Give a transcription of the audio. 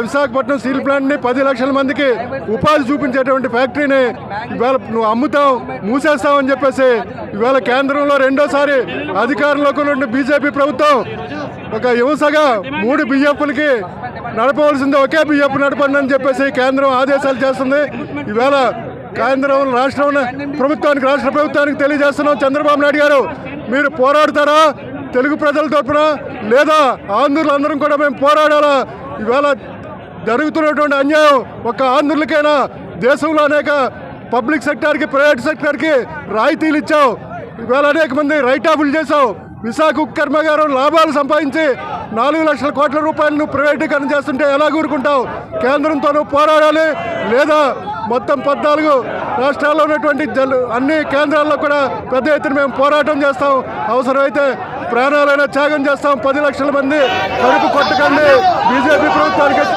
Visakhapatnam steel ప్లాంట్ని 10 లక్షల మందికి ఉపాధి చూపించేటువంటి ఫ్యాక్టరీని ఇవాళ నువ్వు అమ్ముతావు, మూసేస్తావని చెప్పేసి ఇవాళ కేంద్రంలో రెండోసారి అధికారంలోకి ఉన్న బీజేపీ ప్రభుత్వం ఒక హింసగా 3 బియ్యప్పులకి నడపవలసింది ఒకే బియ్యపు నడపండి అని చెప్పేసి కేంద్రం ఆదేశాలు చేస్తుంది. ఇవాళ కేంద్రం రాష్ట్ర ప్రభుత్వానికి తెలియజేస్తున్నాం, చంద్రబాబు నాయుడు గారు మీరు పోరాడతారా తెలుగు ప్రజల తరపున, లేదా ఆంధ్రులందరం కూడా మేము పోరాడాలా? ఇవాళ జరుగుతున్నటువంటి అన్యాయం ఒక్క ఆంధ్రులకైనా, దేశంలో అనేక పబ్లిక్ సెక్టార్కి, ప్రైవేట్ సెక్టార్కి రాయితీలు ఇచ్చావు, ఇవాళ అనేక మంది రైట్ ఆఫ్లు చేసావు. విశాఖ ఉక్కు కర్మాగారం లాభాలు సంపాదించి 4 లక్షల కోట్ల రూపాయలు నువ్వు ప్రైవేటీకరణ చేస్తుంటే ఎలా కూరుకుంటావు? కేంద్రంతో నువ్వు పోరాడాలి, లేదా మొత్తం 14 రాష్ట్రాల్లో ఉన్నటువంటి అన్ని కేంద్రాల్లో కూడా పెద్ద ఎత్తున మేము పోరాటం చేస్తాం, అవసరమైతే ప్రాణాలైనా త్యాగం చేస్తాం. 10 లక్షల మంది కడుపు కొట్టకండి బీజేపీ ప్రభుత్వానికి.